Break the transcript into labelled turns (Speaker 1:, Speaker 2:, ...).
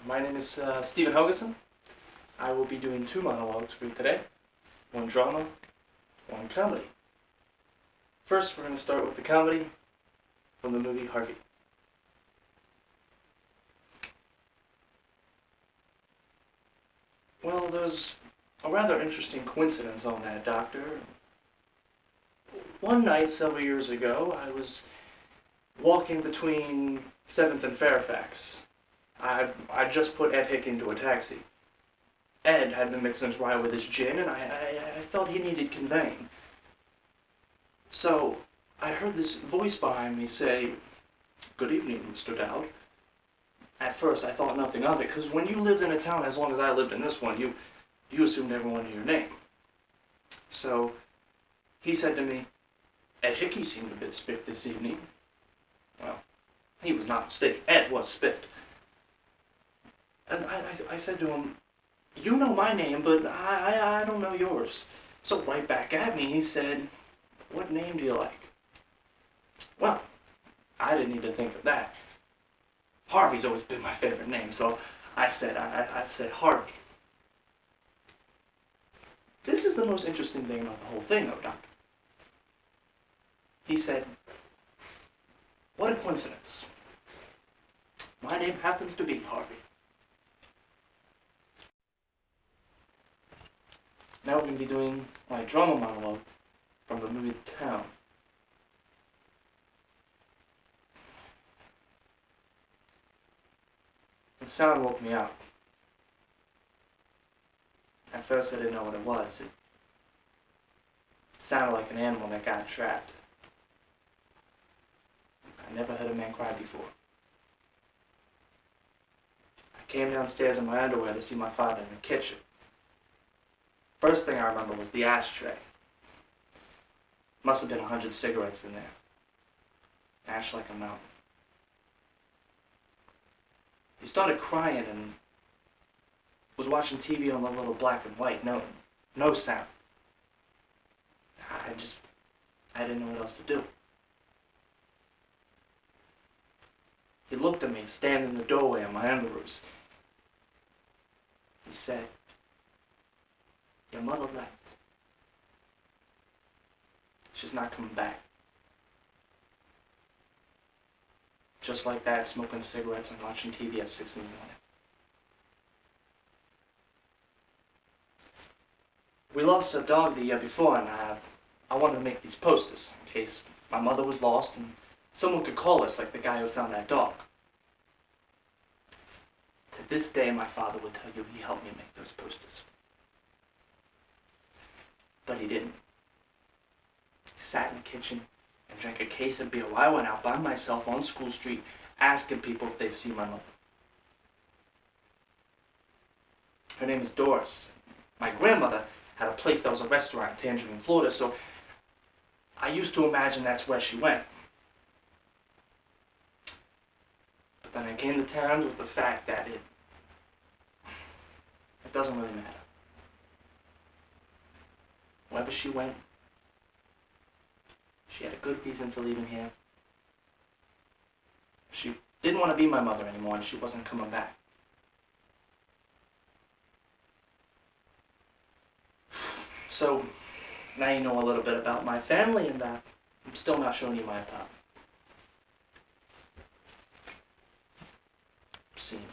Speaker 1: My name is Stephen Helgesen. I will be doing 2 monologues for you today. 1 drama, 1 comedy. First, we're going to start with the comedy from the movie Harvey. Well, there's a rather interesting coincidence on that, Doctor. One night, several years ago, I was walking between 7th and Fairfax. I just put Ed Hick into a taxi. Ed had been mixing his rye with his gin, and I felt he needed conveying. So I heard this voice behind me say, "Good evening, Mr. Dowd." At first, I thought nothing of it, because when you lived in a town as long as I lived in this one, you assumed everyone knew your name. So he said to me, "Ed Hickey seemed a bit spiffed this evening." Well, he was not mistaken. Ed was spiffed. And I said to him, "You know my name, but I don't know yours." So right back at me, he said, "What name do you like?" Well, I didn't even think of that. Harvey's always been my favorite name, so I said Harvey. This is the most interesting thing about the whole thing, though, Doctor. He said, "What a coincidence. My name happens to be Harvey." Now we're going to be doing my drama monologue from the movie Town. The sound woke me up. At first I didn't know what it was. It sounded like an animal that got trapped. I never heard a man cry before. I came downstairs in my underwear to see my father in the kitchen. First thing I remember was the ashtray. Must have been 100 cigarettes in there. Ash like a mountain. He started crying and was watching TV on the little black and white. No sound. I didn't know what else to do. He looked at me, standing in the doorway in my underoos. He said, "Your mother left. She's not coming back." Just like that, smoking cigarettes and watching TV at 6 in the morning. We lost a dog the year before, and I wanted to make these posters in case my mother was lost and someone could call us like the guy who found that dog. To this day, my father would tell you he helped me make those posters. But he didn't. He sat in the kitchen and drank a case of beer while I went out by myself on School Street asking people if they'd seen my mother. Her name is Doris. My grandmother had a place that was a restaurant in Tangerine, Florida, so I used to imagine that's where she went. But then I came to terms with the fact that it doesn't really matter. Wherever she went, she had a good reason for leaving here. She didn't want to be my mother anymore, and she wasn't coming back. So, now you know a little bit about my family, and I'm still not showing you my apartment. Scene.